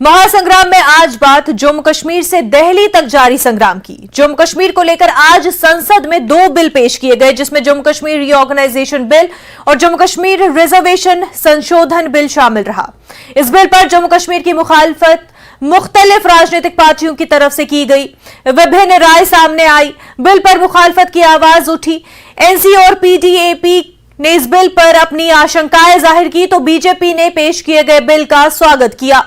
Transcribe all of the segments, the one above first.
महासंग्राम में आज बात जम्मू कश्मीर से दिल्ली तक जारी संग्राम की। जम्मू कश्मीर को लेकर आज संसद में 2 बिल पेश किए गए, जिसमें जम्मू कश्मीर रीऑर्गेनाइजेशन बिल और जम्मू कश्मीर रिजर्वेशन संशोधन बिल शामिल रहा। इस बिल पर जम्मू कश्मीर की मुखालफत मुख्तलिफ राजनीतिक पार्टियों की तरफ से की गई। विभिन्न राय सामने आई। बिल पर मुखालफत की आवाज उठी। एनसी और पीडीएपी ने इस बिल पर अपनी आशंकाएं जाहिर की तो बीजेपी ने पेश किए गए बिल का स्वागत किया।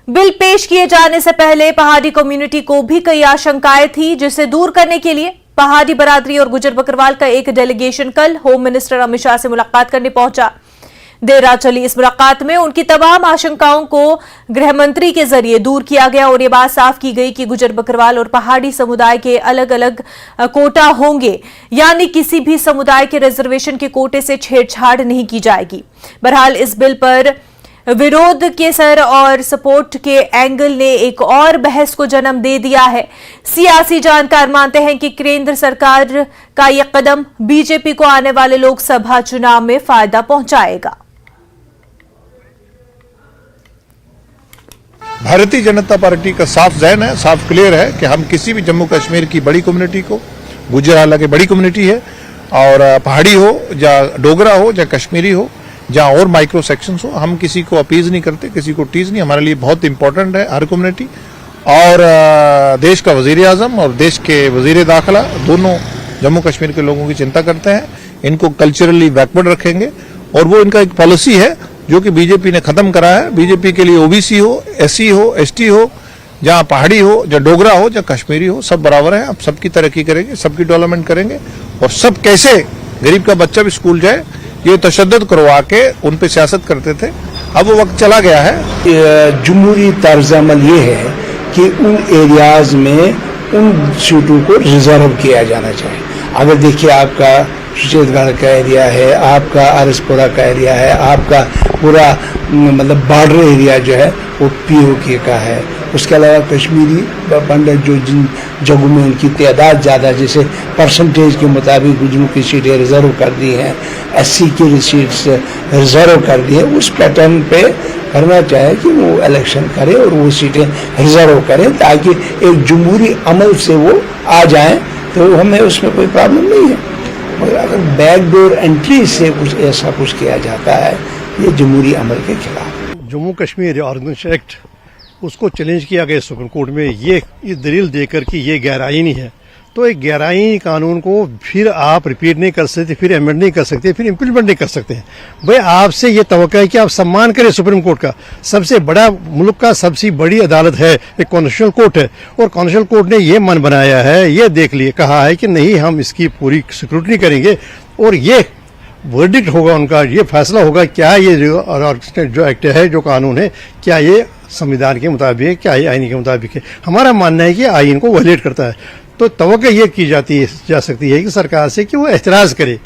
बिल पेश किए जाने से पहले पहाड़ी कम्युनिटी को भी कई आशंकाएं थी, जिसे दूर करने के लिए पहाड़ी बरादरी और गुजर बकरवाल का एक डेलीगेशन कल होम मिनिस्टर अमित शाह से मुलाकात करने पहुंचा। देर रात चली इस मुलाकात में उनकी तमाम आशंकाओं को गृह मंत्री के जरिए दूर किया गया और ये बात साफ की गई कि गुजर बकरवाल और पहाड़ी समुदाय के अलग अलग कोटा होंगे, यानी किसी भी समुदाय के रिजर्वेशन के कोटे से छेड़छाड़ नहीं की जाएगी। बहरहाल इस बिल पर विरोध के सर और सपोर्ट के एंगल ने एक और बहस को जन्म दे दिया है। सियासी जानकार मानते हैं कि केंद्र सरकार का यह कदम बीजेपी को आने वाले लोकसभा चुनाव में फायदा पहुंचाएगा। भारतीय जनता पार्टी का साफ ज़हन है, साफ क्लियर है कि हम किसी भी जम्मू कश्मीर की बड़ी कम्युनिटी को, गुजराला की बड़ी कम्युनिटी है और पहाड़ी हो या डोगरा हो या कश्मीरी हो जहाँ और माइक्रो सेक्शंस हो, हम किसी को अपीज नहीं करते, किसी को टीज नहीं। हमारे लिए बहुत इंपॉर्टेंट है हर कम्युनिटी। और देश का वजीर आजम और देश के वजीर दाखिला दोनों जम्मू कश्मीर के लोगों की चिंता करते हैं। इनको कल्चरली बैकवर्ड रखेंगे और वो इनका एक पॉलिसी है जो कि बीजेपी ने खत्म करा है। बीजेपी के लिए ओबीसी हो, एससी हो, एसटी हो, जहाँ पहाड़ी हो या डोगरा हो या कश्मीरी हो, सब बराबर है। अब सबकी तरक्की करेंगे, सबकी डेवलपमेंट करेंगे और सब कैसे गरीब का बच्चा भी स्कूल जाए, ये तशद्दुद करवा के उन पे सियासत करते थे। अब वो वक्त चला गया है। जमहूरी तर्ज-ए-अमल ये है कि उन एरियाज में उन सीटों को रिजर्व किया जाना चाहिए। अगर देखिए आपका सुचेतगढ़ का एरिया है, आपका आरएसपुरा का एरिया है, आपका पूरा मतलब बॉर्डर एरिया जो है वो पीओके का है। उसके अलावा कश्मीरी पंडित जो जिन जगहों में उनकी तादाद ज़्यादा, जैसे परसेंटेज के मुताबिक गुजरों की सीटें रिजर्व कर दी हैं, एससी की सीट्स रिजर्व कर दी है, उस पैटर्न पे करना चाहे कि वो इलेक्शन करे और वो सीटें रिजर्व करें ताकि एक जमहूरी अमल से वो आ जाएं, तो हमें उसमें कोई प्रॉब्लम नहीं है। मगर अगर बैकडोर एंट्री से कुछ ऐसा कुछ किया जाता है, ये जमहूरी अमल के खिलाफ। जम्मू कश्मीर ऑर्गेनाइजेशन एक्ट उसको चैलेंज किया गया सुप्रीम कोर्ट में, ये दलील देकर कि ये गैर आईनी है। तो एक गैर आईनी कानून को फिर आप रिपीट नहीं कर सकते, फिर अमेंड नहीं कर सकते, फिर इम्प्लीमेंट नहीं कर सकते हैं। भाई आपसे ये तवक्को है कि आप सम्मान करें सुप्रीम कोर्ट का। सबसे बड़ा मुल्क का सबसे बड़ी अदालत है, एक कॉन्स्टिट्यूशनल कोर्ट है और कॉन्स्टिट्यूशनल कोर्ट ने ये मन बनाया है, ये देख लिए कहा है कि नहीं हम इसकी पूरी स्क्रूटनी करेंगे और ये वर्डिक्ट होगा उनका, ये फैसला होगा क्या ये जो एक्ट है, जो कानून है, क्या ये संविधान के मुताबिक है, क्या ये आईन के मुताबिक है। हमारा मानना है कि आईन को वायलेट करता है। तो तवक्को ये की जा सकती है कि सरकार से कि वो एतराज करे।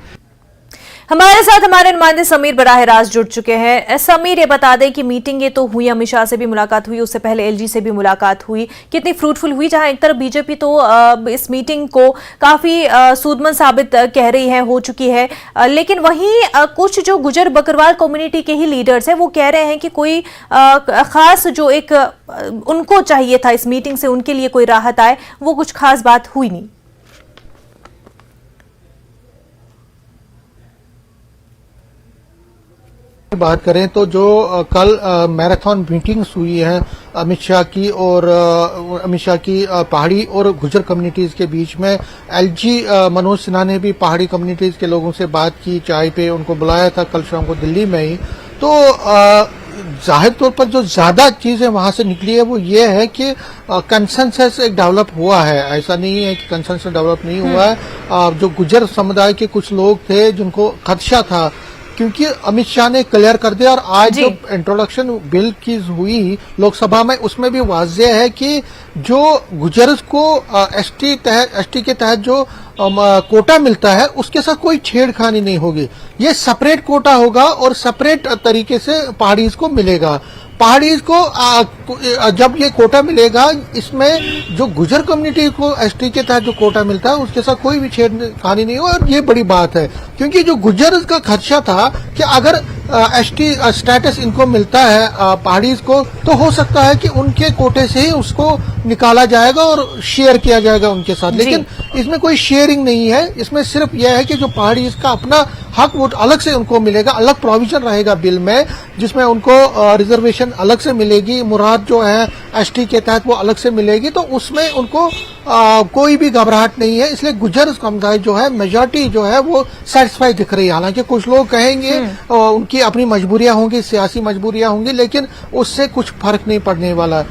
हमारे साथ हमारे नुमाइंदे समीर बराह रास्त जुड़ चुके हैं। समीर, ये बता दें कि मीटिंग ये तो हुई, अमित शाह से भी मुलाकात हुई, उससे पहले एलजी से भी मुलाकात हुई, कितनी फ्रूटफुल हुई? जहां एक तरफ बीजेपी तो इस मीटिंग को काफी सूदमंद साबित कह रही है, हो चुकी है, लेकिन वहीं कुछ जो गुजर बकरवाल कम्युनिटी के ही लीडर्स हैं वो कह रहे हैं कि कोई खास जो एक उनको चाहिए था इस मीटिंग से, उनके लिए कोई राहत आए, वो कुछ खास बात हुई नहीं। बात करें तो जो कल मैराथन मीटिंग्स हुई है अमित शाह की और पहाड़ी और गुजर कम्युनिटीज के बीच में, एलजी मनोज सिन्हा ने भी पहाड़ी कम्युनिटीज के लोगों से बात की, चाय पे उनको बुलाया था कल शाम को दिल्ली में ही। तो जाहिर तौर पर जो ज्यादा चीजें वहां से निकली है वो ये है कि कंसेंसस एक डेवलप हुआ है। ऐसा नहीं है कि कंसेंसस डेवलप नहीं हुआ है। जो गुजर समुदाय के कुछ लोग थे जिनको खदशा था, क्योंकि अमित शाह ने क्लियर कर दिया और आज जो इंट्रोडक्शन बिल की हुई लोकसभा में उसमें भी वाज़ेह है कि जो गुजर्स को एसटी के तहत जो कोटा मिलता है उसके साथ कोई छेड़खानी नहीं होगी। ये सेपरेट कोटा होगा और सेपरेट तरीके से पहाड़ीज को मिलेगा। पहाड़ी को जब ये कोटा मिलेगा, इसमें जो गुजर कम्युनिटी को एसटी के तहत जो कोटा मिलता है उसके साथ कोई भी छेड़खानी नहीं हो। और ये बड़ी बात है, क्योंकि जो गुजर का खर्चा था कि अगर एसटी स्टेटस इनको मिलता है पहाड़ी को, तो हो सकता है कि उनके कोटे से ही उसको निकाला जाएगा और शेयर किया जाएगा उनके साथ। लेकिन इसमें कोई शेयरिंग नहीं है, इसमें सिर्फ यह है कि जो पहाड़ी का अपना हक वो अलग से उनको मिलेगा, अलग प्रोविजन रहेगा बिल में, जिसमें उनको रिजर्वेशन अलग से मिलेगी, मुराद जो है एसटी के तहत वो अलग से मिलेगी। तो उसमें उनको कोई भी घबराहट नहीं है। इसलिए गुजर समुदाय जो है, मेजॉरिटी जो है वो सेटिस्फाई दिख रही है। हालांकि कुछ लोग कहेंगे उनकी अपनी मजबूरियां होंगी, सियासी मजबूरियां होंगी, लेकिन उससे कुछ फर्क नहीं पड़ने वाला।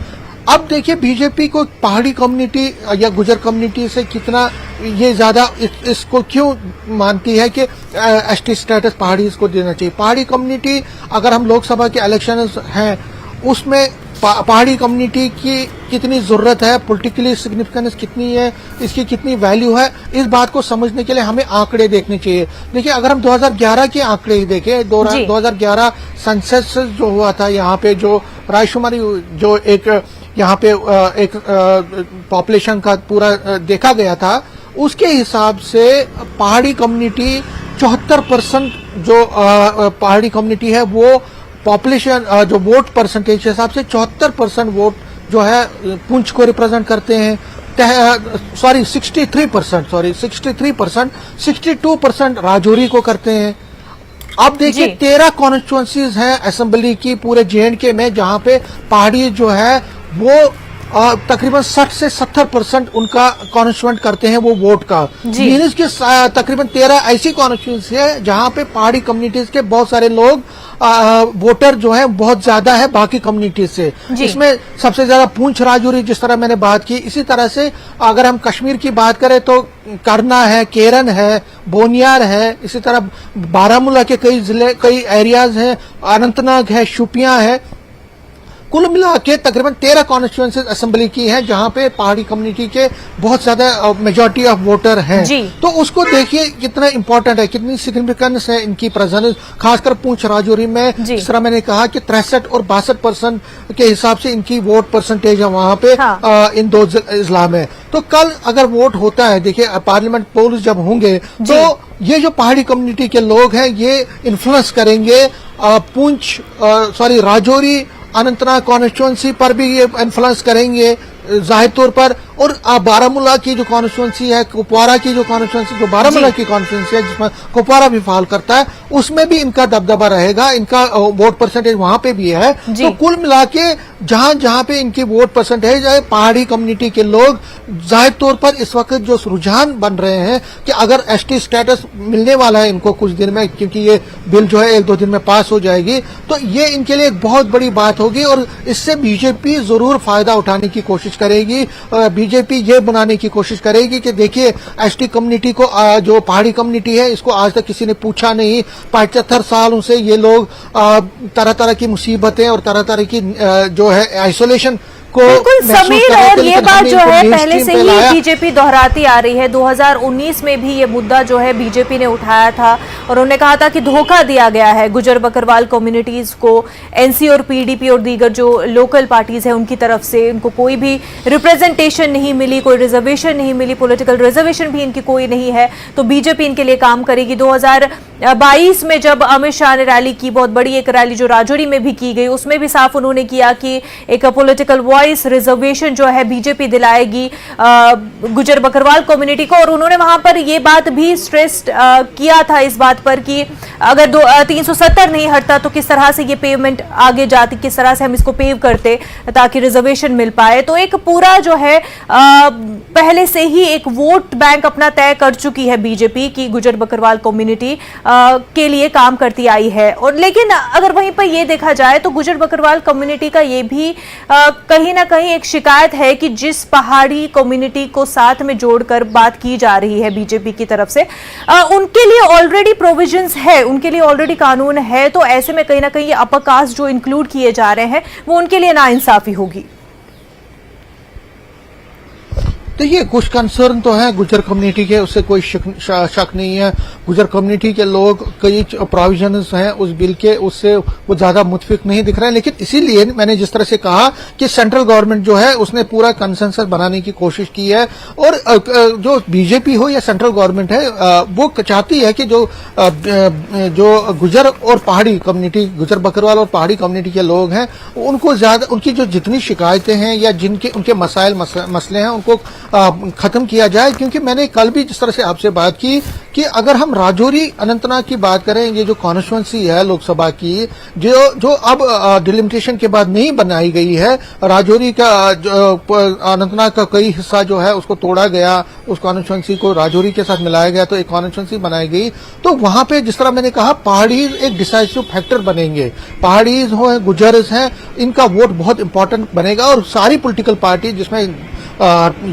अब देखिए बीजेपी को पहाड़ी कम्युनिटी या गुजर कम्युनिटी से कितना ये ज्यादा इसको क्यों मानती है कि एसटी स्टेटस पहाड़ी इसको देना चाहिए। पहाड़ी कम्युनिटी, अगर हम लोकसभा के इलेक्शन हैं उसमें पहाड़ी कम्युनिटी की कितनी जरूरत है, पॉलिटिकली सिग्निफिकेंस कितनी है, इसकी कितनी वैल्यू है, इस बात को समझने के लिए हमें आंकड़े देखने चाहिए। देखिए अगर हम 2011 के आंकड़े ही देखें, 2011 सेंसस जो हुआ था, यहाँ पे जो रायशुमारी जो एक यहाँ पे एक पॉपुलेशन का पूरा देखा गया था, उसके हिसाब से पहाड़ी कम्युनिटी 74% जो पहाड़ी कम्युनिटी है वो पॉपुलेशन जो वोट परसेंटेज के हिसाब से 74% वोट जो है पुंछ को रिप्रेजेंट करते हैं। 63%, 62% राजौरी को करते हैं। अब देखिए 13 कॉन्स्टिट्यूएंसीज हैं असेंबली की पूरे JNK में, जहां पे पहाड़ी जो है वो तकरीबन 60 से 70% उनका कॉन्स्टिट्यूएंट करते हैं वो वोट का। मीन्स के तकरीबन 13 ऐसी कॉन्स्टिट्यूएंसी है जहां पे पहाड़ी कम्युनिटीज के बहुत सारे लोग वोटर जो है बहुत ज्यादा है बाकी कम्युनिटीज से। इसमें सबसे ज्यादा पुंछ राजौरी जिस तरह मैंने बात की, इसी तरह से अगर हम कश्मीर की बात करें तो करना है, केरन है, बोनियार है, इसी तरह बारामूला के कई जिले, कई एरियाज हैं, अनंतनाग है, शोपियां है। कुल मिला के तकरीबन 13 कॉन्स्टिट्यूएंसीज असेंबली की हैं जहां पे पहाड़ी कम्युनिटी के बहुत ज्यादा मेजॉरिटी ऑफ वोटर हैं। तो उसको देखिए कितना इंपॉर्टेंट है, कितनी सिग्निफिकेंस है इनकी प्रेजेंस, खासकर पुंछ राजौरी में। जिस तरह मैंने कहा कि 63 और 62% के हिसाब से इनकी वोट परसेंटेज है वहां पे इन दो जिला में। तो कल अगर वोट होता है, देखिए पार्लियामेंट पोल्स जब होंगे तो ये जो पहाड़ी कम्युनिटी के लोग हैं ये इन्फ्लुएंस करेंगे राजौरी अनंतनाग कॉन्स्टिट्यूएंसी पर भी ये इन्फ्लुएंस करेंगे जाहिर तौर पर। और बारामूला की जो कॉन्स्टिट्यूएंसी है, कुपवारा की जो कॉन्स्टिट्यूएंसी, जो बारामूला की कॉन्स्टिट्यूएंसी है जिसमें कुपवारा भी फाल करता है, उसमें भी इनका दबदबा रहेगा, इनका वोट परसेंटेज वहां पे भी है। तो कुल मिला के जहां जहां पे इनकी वोट परसेंटेज है, पहाड़ी कम्युनिटी के लोग जाहिर तौर पर इस वक्त जो रुझान बन रहे हैं कि अगर एसटी स्टेटस मिलने वाला है इनको कुछ दिन में, क्योंकि ये बिल जो है 1-2 दिन में पास हो जाएगी, तो ये इनके लिए एक बहुत बड़ी बात होगी और इससे बीजेपी जरूर फायदा उठाने की कोशिश करेगी। बीजेपी ये बनाने की कोशिश करेगी कि देखिए एसटी कम्युनिटी को, जो पहाड़ी कम्युनिटी है, इसको आज तक किसी ने पूछा नहीं। 75 सालों से ये लोग तरह तरह की मुसीबतें और तरह तरह की जो है आइसोलेशन बिल्कुल समीर, और ये बात जो है पहले से ही बीजेपी दोहराती आ रही है। 2019 में भी ये मुद्दा जो है बीजेपी ने उठाया था और उन्होंने कहा था कि धोखा दिया गया है गुजर बकरवाल कम्युनिटीज को, एनसी और पीडीपी और दीगर जो लोकल पार्टीज हैं उनकी तरफ से इनको कोई भी रिप्रेजेंटेशन नहीं मिली, कोई रिजर्वेशन नहीं मिली, पॉलिटिकल रिजर्वेशन भी इनकी कोई नहीं है, तो बीजेपी इनके लिए काम करेगी। 2022 में जब अमित शाह ने रैली की, बहुत बड़ी एक रैली जो राजौरी में भी की गई, उसमें भी साफ उन्होंने किया कि एक पॉलिटिकल वॉइस रिजर्वेशन जो है बीजेपी दिलाएगी गुजर बकरवाल कम्युनिटी को। और उन्होंने वहां पर यह बात भी स्ट्रेस किया था इस बात पर कि अगर 370 नहीं हटता तो किस तरह से ये पेमेंट आगे जाती, किस तरह से हम इसको पेव करते ताकि रिजर्वेशन मिल पाए। तो एक पूरा जो है पहले से ही एक वोट बैंक अपना तय कर चुकी है बीजेपी की गुजर बकरवाल कम्युनिटी के लिए काम करती आई है। और लेकिन अगर वहीं पर यह देखा जाए तो गुजर बकरवाल कम्युनिटी का ये भी कहीं ना कहीं एक शिकायत है कि जिस पहाड़ी कम्युनिटी को साथ में जोड़कर बात की जा रही है बीजेपी की तरफ से, उनके लिए ऑलरेडी प्रोविजंस है, उनके लिए ऑलरेडी कानून है, तो ऐसे में कहीं ना कहीं अपर कास्ट जो इंक्लूड किए जा रहे हैं वो उनके लिए नाइंसाफी होगी। देखिए कुछ कंसर्न तो है गुजर कम्युनिटी के, उससे कोई शक नहीं है। गुजर कम्युनिटी के लोग, कई प्रोविजंस हैं उस बिल के, उससे वो ज्यादा मुतफिक नहीं दिख रहे हैं। लेकिन इसीलिए मैंने जिस तरह से कहा कि सेंट्रल गवर्नमेंट जो है उसने पूरा कंसेंसस बनाने की कोशिश की है, और जो बीजेपी हो या सेंट्रल गवर्नमेंट है वो चाहती है कि जो गुजर और पहाड़ी कम्युनिटी, गुजर बकरवाल और पहाड़ी कम्युनिटी के लोग हैं, उनको ज्यादा, उनकी जो जितनी शिकायतें हैं या जिनके उनके मसाइल मसले हैं उनको खत्म किया जाए। क्योंकि मैंने कल भी जिस तरह से आपसे बात की कि अगर हम राजौरी अनंतनाग की बात करें, ये जो कॉन्स्टिट्यूंसी है लोकसभा की, जो अब डिलिमिटेशन के बाद नहीं बनाई गई है, राजौरी का अनंतनाग का कई हिस्सा जो है उसको तोड़ा गया, उस कॉन्स्टिट्यूंसी को राजौरी के साथ मिलाया गया तो एक कॉन्स्टिट्यूंसी बनाई गई। तो वहां पे जिस तरह मैंने कहा पहाड़ी एक डिसाइसिव फैक्टर बनेंगे, पहाड़ीज हो, गुजर्स हैं, इनका वोट बहुत इंपॉर्टेंट बनेगा। और सारी पॉलिटिकल पार्टी जिसमें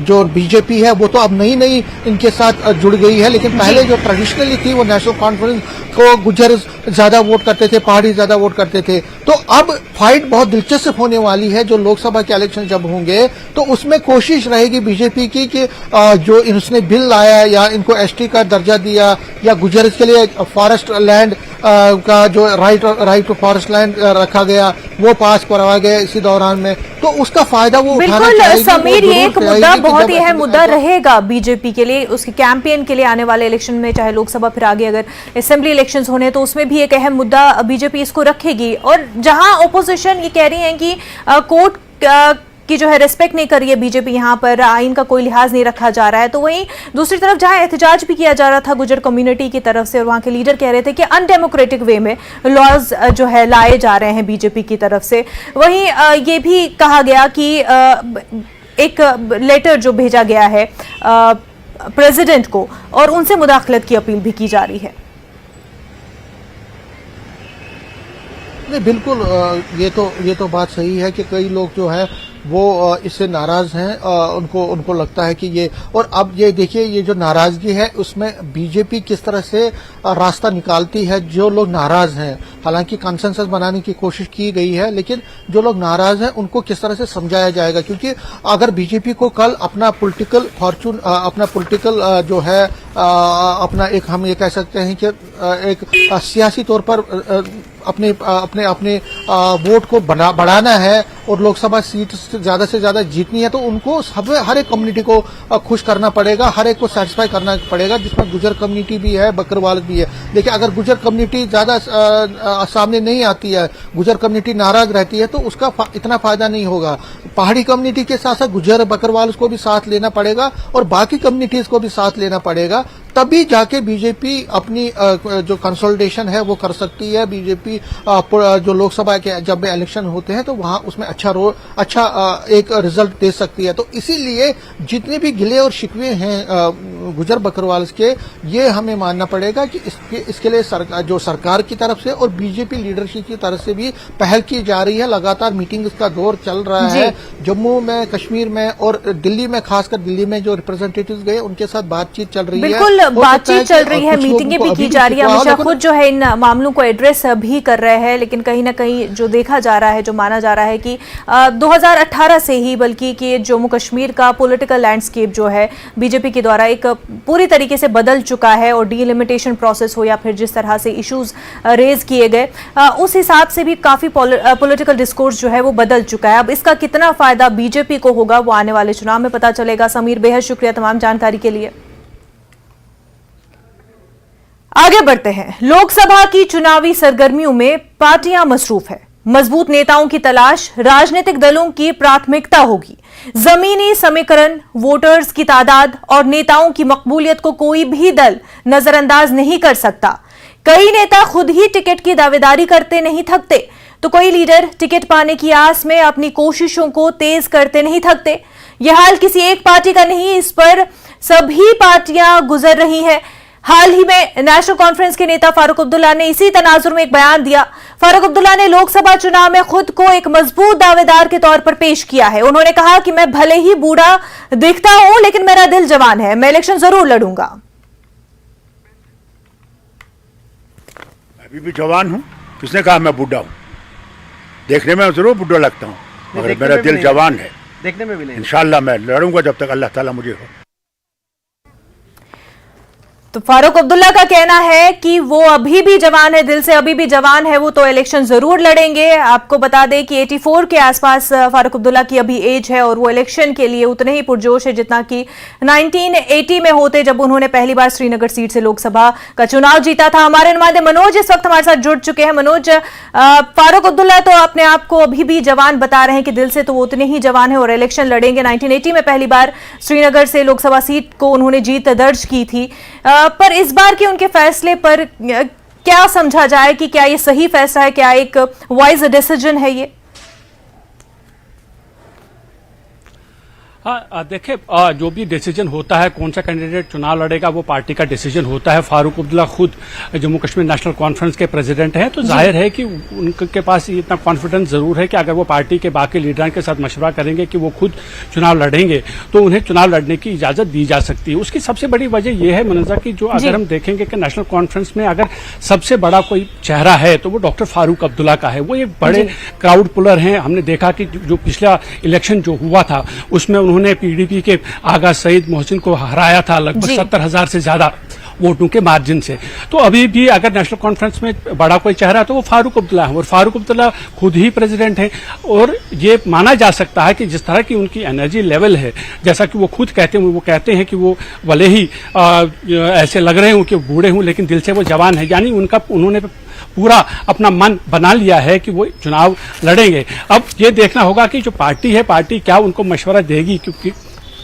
जो बीजेपी है वो तो अब नई इनके साथ जुड़ गई है, लेकिन पहले जो ट्रेडिशनली थी वो नेशनल कॉन्फ्रेंस को गुजर ज्यादा वोट करते थे, पहाड़ी ज्यादा वोट करते थे। तो अब फाइट बहुत दिलचस्प होने वाली है जो लोकसभा के इलेक्शन जब होंगे, तो उसमें कोशिश रहेगी बीजेपी की कि जो इसने बिल लाया या इनको एसटी का दर्जा दिया या गुजर्स के लिए फॉरेस्ट लैंड का जो राइट टू फॉरेस्ट लैंड रखा गया वो पास करवाया गया इसी दौरान में, तो उसका फायदा वो उठाना बिल्कुल चाहेगी। समीर, ये एक मुद्दा बहुत ही अहम मुद्दा जब- रहेगा बीजेपी के लिए, उसके कैंपेन के लिए आने वाले इलेक्शन में, चाहे लोकसभा फिर आगे अगर असेंबली इलेक्शंस होने तो उसमें भी एक अहम मुद्दा बीजेपी इसको रखेगी। और जहां ओपोजिशन ये कह रही है कि कोर्ट की जो है रिस्पेक्ट नहीं कर रही है बीजेपी, यहाँ पर आइन का कोई लिहाज नहीं रखा जा रहा है, तो वहीं दूसरी तरफ जहां एहतजाज भी किया जा रहा था गुजर कम्युनिटी की तरफ से और वहां के लीडर कह रहे थे कि अनडेमोक्रेटिक वे में लॉज जो है लाए जा रहे हैं बीजेपी की तरफ से, वहीं ये भी कहा गया कि एक लेटर जो भेजा गया है प्रेसिडेंट को और उनसे मुदाखलत की अपील भी की जा रही है। नहीं, बिल्कुल ये तो बात सही है कि कई लोग जो है वो इससे नाराज हैं, उनको लगता है कि ये, और अब ये देखिए ये जो नाराजगी है उसमें बीजेपी किस तरह से रास्ता निकालती है जो लोग नाराज हैं। हालांकि कंसेंसस बनाने की कोशिश की गई है, लेकिन जो लोग नाराज हैं उनको किस तरह से समझाया जाएगा, क्योंकि अगर बीजेपी को कल अपना पॉलिटिकल फॉर्चून, अपना पॉलिटिकल जो है अपना एक, हम ये कह सकते हैं कि एक सियासी तौर पर अपने वोट को बढ़ाना है और लोकसभा सीट ज्यादा से ज्यादा जीतनी है, तो उनको हर एक कम्युनिटी को खुश करना पड़ेगा, हर एक को सेटिस्फाई करना पड़ेगा, जिसमें गुजर कम्युनिटी भी है, बकरवाल भी है। देखिए अगर गुजर कम्युनिटी ज्यादा सामने नहीं आती है, गुजर कम्युनिटी नाराज रहती है, तो उसका इतना फायदा नहीं होगा। पहाड़ी कम्युनिटी के साथ साथ गुजर बकरवाल को भी साथ लेना पड़ेगा और बाकी कम्युनिटीज को भी साथ लेना पड़ेगा, तभी जाके बीजेपी अपनी जो कंसोलिडेशन है वो कर सकती है। बीजेपी जो लोकसभा के जब इलेक्शन होते हैं तो वहां उसमें अच्छा एक रिजल्ट दे सकती है। तो इसीलिए जितने भी गिले और शिकवे हैं गुजर बकरवाल के, ये हमें मानना पड़ेगा कि इसके लिए सरकार की तरफ से और बीजेपी लीडरशिप की तरफ से भी पहल की जा रही है। लगातार मीटिंग का दौर चल रहा है जम्मू में, कश्मीर में और दिल्ली में, खासकर दिल्ली में जो रिप्रेजेंटेटिव्स गए उनके साथ बातचीत चल रही है। बिल्कुल बातचीत चल रही है, मीटिंगें भी की जा रही है। अमित शाह खुद जो है इन मामलों को एड्रेस भी कर रहे हैं, लेकिन कहीं ना कहीं जो देखा जा रहा है, जो माना जा रहा है कि 2018 से ही बल्कि कि जम्मू कश्मीर का पॉलिटिकल लैंडस्केप जो है बीजेपी के द्वारा एक पूरी तरीके से बदल चुका है और डीलिमिटेशन प्रोसेस हो या फिर जिस तरह से इश्यूज रेज किए गए उस हिसाब से भी काफी पॉलिटिकल डिस्कोर्स जो है वो बदल चुका है। अब इसका कितना फायदा बीजेपी को होगा वो आने वाले चुनाव में पता चलेगा। समीर, बेहद शुक्रिया तमाम जानकारी के लिए। आगे बढ़ते हैं। लोकसभा की चुनावी सरगर्मियों में पार्टियां मसरूफ है। मजबूत नेताओं की तलाश राजनीतिक दलों की प्राथमिकता होगी। जमीनी समीकरण, वोटर्स की तादाद और नेताओं की मकबूलियत को कोई भी दल नजरअंदाज नहीं कर सकता। कई नेता खुद ही टिकट की दावेदारी करते नहीं थकते, तो कोई लीडर टिकट पाने की आस में अपनी कोशिशों को तेज करते नहीं थकते। यह हाल किसी एक पार्टी का नहीं, इस पर सभी पार्टियां गुजर रही हैं। हाल ही में नेशनल कॉन्फ्रेंस के नेता फारूक अब्दुल्ला ने इसी तनाजुर में एक बयान दिया। फारूक अब्दुल्ला ने लोकसभा चुनाव में खुद को एक मजबूत दावेदार के तौर पर पेश किया है। उन्होंने कहा कि मैं भले ही बूढ़ा दिखता हूं, लेकिन मेरा दिल जवान है, मैं इलेक्शन जरूर लड़ूंगा। अभी भी जवान हूं, किसने कहा मैं बूढ़ा हूं? देखने में जरूर बूढ़ा लगता हूं, मगर मेरा दिल जवान है। देखने में भी नहीं। इंशाल्लाह मैं लड़ूंगा जब तक अल्लाह ताला मुझे हो। तो फारूक अब्दुल्ला का कहना है कि वो अभी भी जवान है, दिल से अभी भी जवान है, वो तो इलेक्शन जरूर लड़ेंगे। आपको बता दें कि 84 के आसपास फारूक अब्दुल्ला की अभी एज है और वो इलेक्शन के लिए उतने ही पुरजोश है जितना कि 1980 में होते जब उन्होंने पहली बार श्रीनगर सीट से लोकसभा का चुनाव जीता था। हमारे नुमाइंदे मनोज इस वक्त हमारे साथ जुड़ चुके हैं। मनोज, फारूक अब्दुल्ला तो अपने आप को अभी भी जवान बता रहे हैं कि दिल से तो वो उतने ही जवान है और इलेक्शन लड़ेंगे। 1980 में पहली बार श्रीनगर से लोकसभा सीट को उन्होंने जीत दर्ज की थी, पर इस बार के उनके फैसले पर क्या समझा जाए कि क्या ये सही फैसला है, क्या एक वाइज डिसीजन है ये? हाँ देखिए, जो भी डिसीजन होता है, कौन सा कैंडिडेट चुनाव लड़ेगा, वो पार्टी का डिसीजन होता है। फारूक अब्दुल्ला खुद जम्मू कश्मीर नेशनल कॉन्फ्रेंस के प्रेसिडेंट हैं, तो जाहिर है कि उनके पास इतना कॉन्फिडेंस जरूर है कि अगर वो पार्टी के बाकी लीडरों के साथ मशवरा करेंगे कि वो खुद चुनाव लड़ेंगे तो उन्हें चुनाव लड़ने की इजाजत दी जा सकती है। उसकी सबसे बड़ी वजह यह है मनजा की, जो अगर हम देखेंगे कि नेशनल कॉन्फ्रेंस में अगर सबसे बड़ा कोई चेहरा है तो वो डॉक्टर फारूक अब्दुल्ला का है। वो एक बड़े क्राउड पुलर हैं। हमने देखा कि जो पिछला इलेक्शन जो हुआ था उसमें उन्होंने पीडीपी के आगा सईद मोहसिन को हराया था लगभग 70,000 से ज्यादा वोटों के मार्जिन से। तो अभी भी अगर नेशनल कॉन्फ्रेंस में बड़ा कोई चेहरा तो वो फारूक अब्दुल्ला है, और फारूक अब्दुल्ला खुद ही प्रेसिडेंट हैं। और ये माना जा सकता है कि जिस तरह की उनकी एनर्जी लेवल है, जैसा कि वो खुद कहते हैं, वो कहते हैं कि वो भले ही ऐसे लग रहे हों कि बूढ़े हों लेकिन दिल से वो जवान है, यानी उन्होंने पूरा अपना मन बना लिया है कि वो चुनाव लड़ेंगे। अब ये देखना होगा कि जो पार्टी है, पार्टी क्या उनको मशवरा देगी, क्योंकि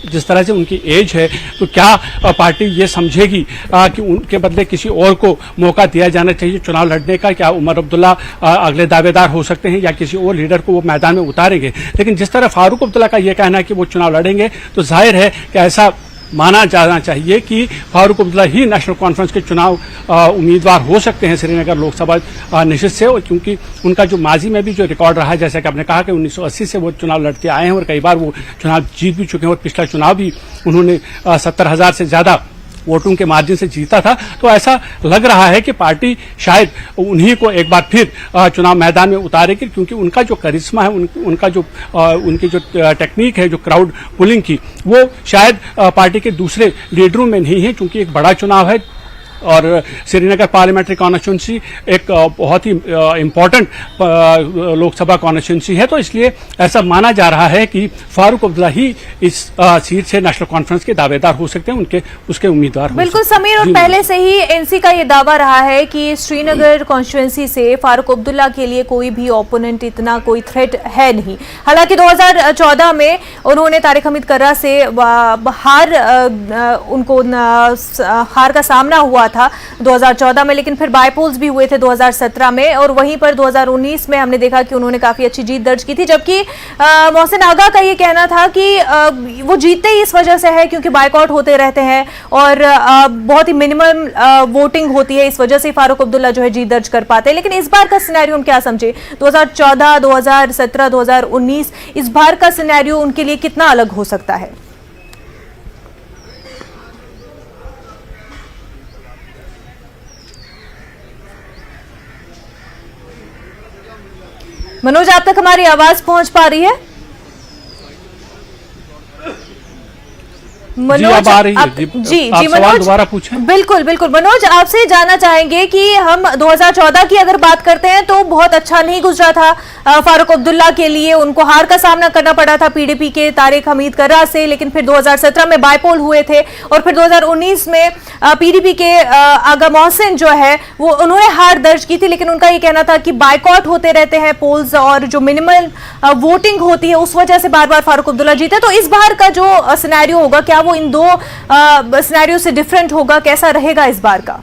जिस तरह से उनकी एज है तो क्या पार्टी ये समझेगी कि उनके बदले किसी और को मौका दिया जाना चाहिए चुनाव लड़ने का। क्या उमर अब्दुल्ला अगले दावेदार हो सकते हैं या किसी और लीडर को वो मैदान में उतारेंगे? लेकिन जिस तरह फारूक अब्दुल्ला का ये कहना है कि वो चुनाव लड़ेंगे, तो जाहिर है कि ऐसा माना जाना चाहिए कि फारूक अब्दुल्ला ही नेशनल कॉन्फ्रेंस के चुनाव उम्मीदवार हो सकते हैं श्रीनगर लोकसभा निश्चित से। और क्योंकि उनका जो माजी में भी जो रिकॉर्ड रहा है, जैसे कि आपने कहा कि 1980 से वो चुनाव लड़ते आए हैं और कई बार वो चुनाव जीत भी चुके हैं, और पिछला चुनाव भी उन्होंने 70,000 से ज्यादा वोटों के मार्जिन से जीता था। तो ऐसा लग रहा है कि पार्टी शायद उन्हीं को एक बार फिर चुनाव मैदान में उतारेगी, क्योंकि उनका जो करिश्मा है, उनकी जो टेक्निक है जो क्राउड पुलिंग की, वो शायद पार्टी के दूसरे लीडरों में नहीं है। क्योंकि एक बड़ा चुनाव है और श्रीनगर पार्लियामेंट्री कॉन्स्टिट्यूंसी एक बहुत ही इम्पोर्टेंट लोकसभा कॉन्स्टिट्यूंसी है, तो इसलिए ऐसा माना जा रहा है कि फारूक अब्दुल्ला ही इस सीट से नेशनल कॉन्फ्रेंस के दावेदार हो सकते हैं, उसके उम्मीदवार। बिल्कुल समीर, और पहले से ही एनसी का ये दावा रहा है कि श्रीनगर कॉन्स्टिट्यूंसी से फारूक अब्दुल्ला के लिए कोई भी ओपोनेंट, इतना कोई थ्रेट है नहीं। हालांकि 2014 में उन्होंने तारिक हमीद कर्रा से हार का सामना हुआ था 2014 में, लेकिन फिर बायपोल्स भी हुए थे 2017 में, और वहीं पर 2019 में हमने देखा कि उन्होंने काफी अच्छी जीत दर्ज की थी। जबकि मोहसिन आगा का ये कहना था कि वो जीतते ही इस वजह से है क्योंकि बायकॉट होते रहते हैं और बहुत ही मिनिमम वोटिंग होती है, इस वजह से फारूक अब्दुल्ला जो है जीत दर्ज कर पाते हैं। लेकिन इस बार का सिनेरियो हम क्या समझे? 2014, 2017, 2019, इस बार का सिनेरियो उनके लिए कितना अलग हो सकता है? मनोज, आप तक हमारी आवाज पहुंच पा रही है? मनोज, जी मनोज, दोबारा पूछें। बिल्कुल बिल्कुल मनोज, आपसे जानना चाहेंगे कि हम 2014 की अगर बात करते हैं तो बहुत अच्छा नहीं गुजरा था फारूक अब्दुल्ला के लिए, उनको हार का सामना करना पड़ा था पीडीपी के तारिक हमीद कर्रा से। लेकिन फिर 2017 में बायपोल हुए थे और फिर 2019 में पीडीपी के आगा मोहसिन जो है वो उन्होंने हार दर्ज की थी, लेकिन उनका ये कहना था कि बायकॉट होते रहते हैं पोल्स और जो मिनिमल वोटिंग होती है उस वजह से बार बार फारूक अब्दुल्ला जीते। तो इस बार का जो सिनेरियो होगा, क्या वो इन दो सिनेरियो से डिफरेंट होगा? कैसा रहेगा इस बार का?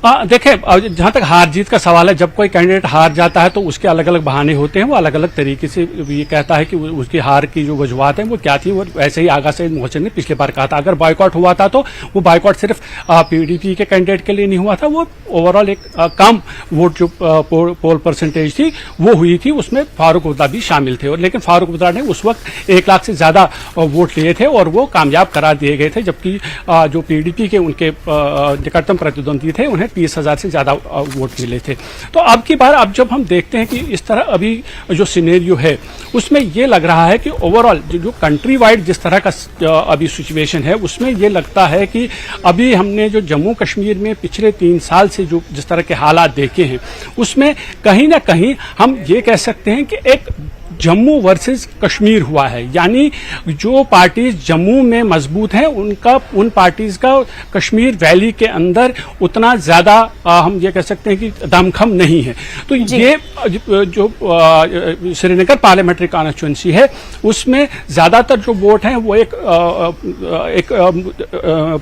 देखिए, जहां तक हार जीत का सवाल है, जब कोई कैंडिडेट हार जाता है तो उसके अलग अलग बहाने होते हैं। वो अलग अलग तरीके से ये कहता है कि उसकी हार की जो वजूहत है वो क्या थी। वो वैसे ही आगा सईद मोहसिन ने पिछले बार कहा था, अगर बायकॉट हुआ था तो वो बायकॉट सिर्फ पीडीपी के कैंडिडेट के लिए नहीं हुआ था, वो ओवरऑल एक कम वोट जो पोल परसेंटेज थी वो हुई थी, उसमें फारूक अब्दुल्ला भी शामिल थे। और लेकिन फारूक अब्दुल्ला ने उस वक्त 1 लाख से ज्यादा वोट लिए थे और वो कामयाब करार दिए गए थे, जबकि जो पीडीपी के उनके निकटतम प्रतिद्वंदी थे उन्हें 20,000 से ज़्यादा वोट मिले थे। तो अब की बार अब जब हम देखते हैं कि इस तरह अभी जो सिनेरियो है उसमें ये लग रहा है कि ओवरऑल जो कंट्री वाइड जिस तरह का अभी सिचुएशन है उसमें ये लगता है कि अभी हमने जो जम्मू कश्मीर में पिछले 3 साल से जो जिस तरह के हालात देखे हैं उसमें कहीं ना कहीं हम ये कह सकते हैं कि एक जम्मू वर्सेस कश्मीर हुआ है। यानी जो पार्टीज जम्मू में मजबूत हैं उन पार्टीज का कश्मीर वैली के अंदर उतना ज्यादा हम ये कह सकते हैं कि दमखम नहीं है। तो ये जो श्रीनगर पार्लियामेंट्री कॉन्स्टिट्यूंसी है उसमें ज्यादातर जो वोट हैं वो एक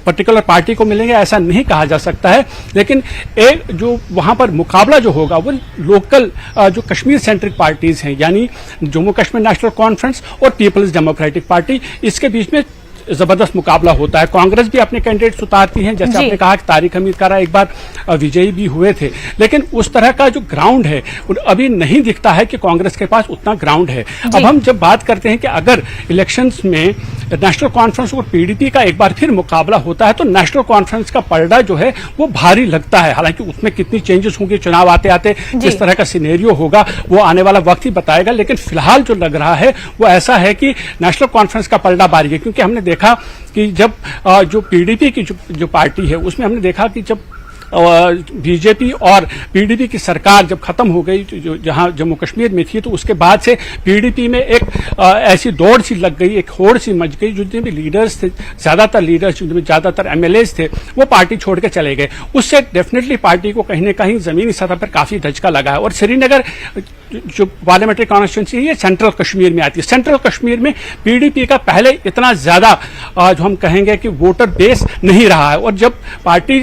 पर्टिकुलर पार्टी को मिलेंगे ऐसा नहीं कहा जा सकता है, लेकिन एक जो वहां पर मुकाबला जो होगा वो लोकल जो कश्मीर सेंट्रिक पार्टीज हैं यानी जम्मू कश्मीर नेशनल कॉन्फ्रेंस और पीपल्स डेमोक्रेटिक पार्टी, इसके बीच में जबरदस्त मुकाबला होता है। कांग्रेस भी अपने कैंडिडेट्स उतारती हैं, जैसे आपने कहा कि तारिक हमीद कारा एक बार विजयी भी हुए थे, लेकिन उस तरह का जो ग्राउंड है अभी नहीं दिखता है कि कांग्रेस के पास उतना ग्राउंड है। अब हम जब बात करते हैं कि अगर इलेक्शंस में नेशनल कॉन्फ्रेंस और पीडीपी का एक बार फिर मुकाबला होता है तो नेशनल कॉन्फ्रेंस का पलड़ा जो है वो भारी लगता है। हालांकि उसमें कितनी चेंजेस होंगे चुनाव आते आते किस तरह का सिनेरियो होगा वो आने वाला वक्त ही बताएगा, लेकिन फिलहाल जो लग रहा है वो ऐसा है कि नेशनल कॉन्फ्रेंस का पलड़ा भारी है। क्योंकि हमने देखा कि जब जो पीडीपी की जो पार्टी है उसमें हमने देखा कि जब बीजेपी और पीडीपी की सरकार जब खत्म हो गई जो जहां जम्मू कश्मीर में थी तो उसके बाद से पीडीपी में एक ऐसी दौड़ सी लग गई, एक होड़ सी मच गई। जितने भी लीडर्स थे, ज्यादातर लीडर्स जिनमें ज्यादातर एमएलएज थे वो पार्टी छोड़ के चले गए। उससे डेफिनेटली पार्टी को कहीं न कहीं जमीनी सतह पर काफी धचका लगा है। और श्रीनगर जो पार्लियामेंट्री कॉन्स्टिट्यूंसी है सेंट्रल कश्मीर में आती है। सेंट्रल कश्मीर में पीडीपी का पहले इतना ज्यादा जो हम कहेंगे कि वोटर बेस नहीं रहा है, और जब पार्टी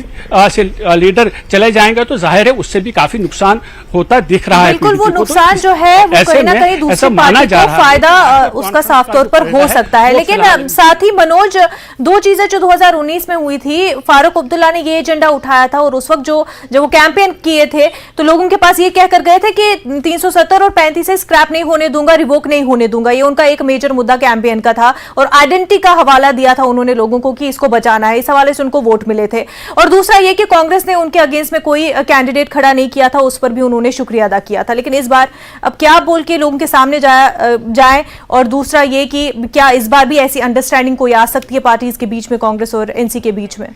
से लीडर चले जाएंगे तो जाहिर है उससे भी काफी नुकसान होता दिख रहा है। बिल्कुल, वो नुकसान जो है वो कहीं ना कहीं दूसरी पार्टी को फायदा उसका साफ तौर पर हो सकता है। लेकिन साथ ही मनोज, दो चीजें जो 2019 में हुई थी, फारूक अब्दुल्ला ने ये एजेंडा उठाया था और उस वक्त जब वो कैंपेन किए थे तो लोगों के पास ये कहकर गए थे कि 370 और 35 से स्क्रैप नहीं होने दूंगा, रिवोक नहीं होने दूंगा। ये उनका एक मेजर मुद्दा कैंपेन का था और आइडेंटिटी का हवाला दिया था उन्होंने लोगों को कि इसको बचाना है। इस हवाले से उनको वोट मिले थे। और दूसरा ये कि कांग्रेस ने उनके अगेंस्ट में कोई कैंडिडेट खड़ा नहीं किया था, उस पर भी उन्होंने शुक्रिया अदा किया था। लेकिन इस बार अब क्या बोल के लोगों के सामने जाए, और दूसरा ये कि क्या इस बार भी ऐसी अंडरस्टैंडिंग कोई आ सकती है पार्टीज के बीच में, कांग्रेस और एनसी के बीच में?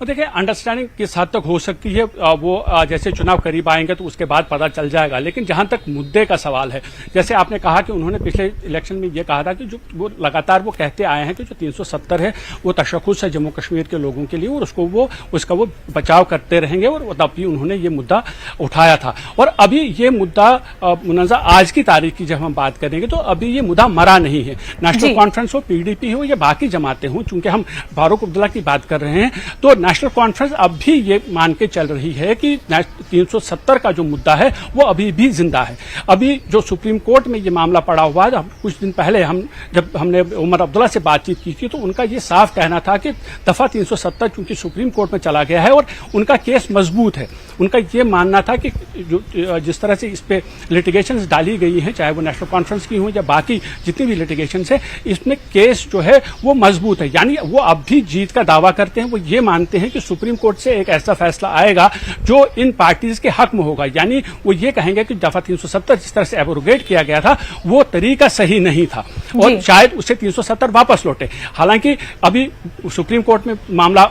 और देखिए अंडरस्टैंडिंग किस हद तक हो सकती है वो जैसे चुनाव करीब आएंगे तो उसके बाद पता चल जाएगा। लेकिन जहां तक मुद्दे का सवाल है, जैसे आपने कहा कि उन्होंने पिछले इलेक्शन में ये कहा था कि जो वो लगातार वो कहते आए हैं कि जो 370 है वो तशख़्ख़ुस है जम्मू कश्मीर के लोगों के लिए और उसका वो बचाव करते रहेंगे, और तब भी उन्होंने ये मुद्दा उठाया था। और अभी ये मुद्दा मुनज़्ज़ा आज की तारीख की जब हम बात करेंगे तो अभी ये मुद्दा मरा नहीं है। नेशनल कॉन्फ्रेंस हो, पीडीपी हो या बाकी जमातें हों, चूंकि हम फारूक अब्दुल्ला की बात कर रहे हैं तो नेशनल कॉन्फ्रेंस अब भी ये मान के चल रही है कि 370 का जो मुद्दा है वो अभी भी जिंदा है। अभी जो सुप्रीम कोर्ट में ये मामला पड़ा हुआ है, कुछ दिन पहले जब हमने उमर अब्दुल्ला से बातचीत की थी तो उनका ये साफ कहना था कि दफा 370 चूंकि सुप्रीम कोर्ट में चला गया है और उनका केस मजबूत है। उनका ये मानना था कि जिस तरह से इस पे लिटिगेशंस डाली गई हैं, चाहे वो नेशनल कॉन्फ्रेंस की हो या बाकी जितनी भी लिटिगेशंस है, इसमें केस जो है वो मजबूत है। यानी वो अब भी जीत का दावा करते हैं। वो ये मानते हैं कि सुप्रीम कोर्ट से एक ऐसा फैसला आएगा जो इन पार्टीज के हक में होगा। यानी वो ये कहेंगे कि दफा 370 जिस तरह से एब्रोगेट किया गया था वो तरीका सही नहीं था और शायद उसे 370 वापस लौटे। हालांकि अभी सुप्रीम कोर्ट में मामला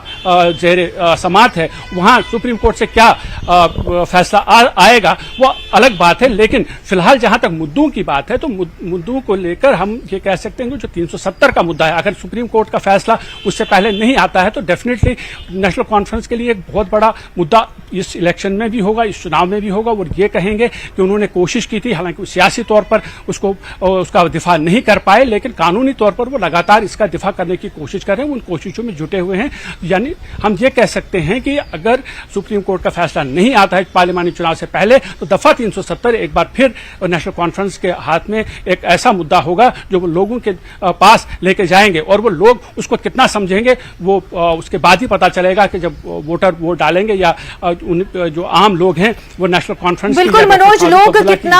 जेर समाअत है, वहां सुप्रीम कोर्ट से क्या फैसला आएगा वो अलग बात है। लेकिन फिलहाल जहां तक मुद्दों की बात है तो मुद्दों को लेकर हम ये कह सकते हैं कि जो 370 का मुद्दा है, अगर सुप्रीम कोर्ट का फैसला उससे पहले नहीं आता है तो डेफिनेटली नेशनल कॉन्फ्रेंस के लिए एक बहुत बड़ा मुद्दा इस इलेक्शन में भी होगा, इस चुनाव में भी होगा। और ये कहेंगे कि उन्होंने कोशिश की थी, हालांकि सियासी तौर पर उसका दिफा नहीं कर पाए, लेकिन कानूनी तौर पर वो लगातार इसका दिफा करने की कोशिश कर रहे हैं, उन कोशिशों में जुटे हुए हैं। यानी हम ये कह सकते हैं कि अगर सुप्रीम कोर्ट का फैसला नहीं आता है पार्लियामानी चुनाव से पहले तो दफा 370 एक बार फिर नेशनल कॉन्फ्रेंस के हाथ में एक ऐसा मुद्दा होगा जो वो लोगों के पास लेके जाएंगे, और वो लोग उसको कितना समझेंगे वो उसके बाद ही पता चलेगा कि जब वोटर वोट डालेंगे या जो तमाम लोग हैं वो नेशनल कॉन्फ्रेंस बिल्कुल मनोज, लोग कितना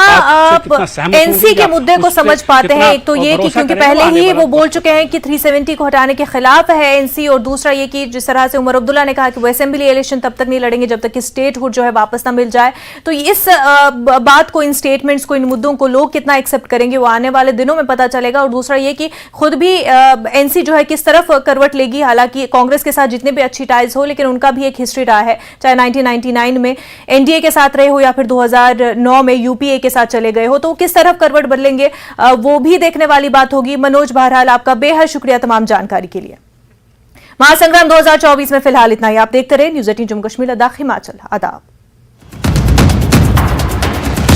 एनसी के मुद्दे को समझ पाते हैं। एक तो ये कि क्योंकि पहले ही वो बोल चुके हैं कि 370 को हटाने के खिलाफ है एनसी, और दूसरा ये कि जिस तरह से उमर अब्दुल्ला ने कहा कि वो असेंबली इलेक्शन तब तक नहीं लड़ेंगे जब तक कि स्टेटहुड जो है वापस ना मिल जाए। तो इस बात को, इन स्टेटमेंट्स को, इन मुद्दों को लोग कितना एक्सेप्ट करेंगे वो आने वाले दिनों में पता चलेगा। और दूसरा ये कि खुद भी एनसी जो है किस तरफ करवट लेगी। हालांकि कांग्रेस के साथ जितने भी अच्छी टाइज हो, लेकिन उनका भी एक हिस्ट्री रहा है, चाहे 1999 में एनडीए के साथ रहे हो या फिर 2009 में यूपीए के साथ चले गए हो, तो किस तरफ करवट बदलेंगे वो भी देखने वाली बात होगी। मनोज, बहरहाल आपका बेहद शुक्रिया तमाम जानकारी के लिए। महासंग्राम 2024 में फिलहाल इतना ही। आप देखते रहे न्यूज़ 18 जम्मू कश्मीर लद्दाख हिमाचल। आदाब।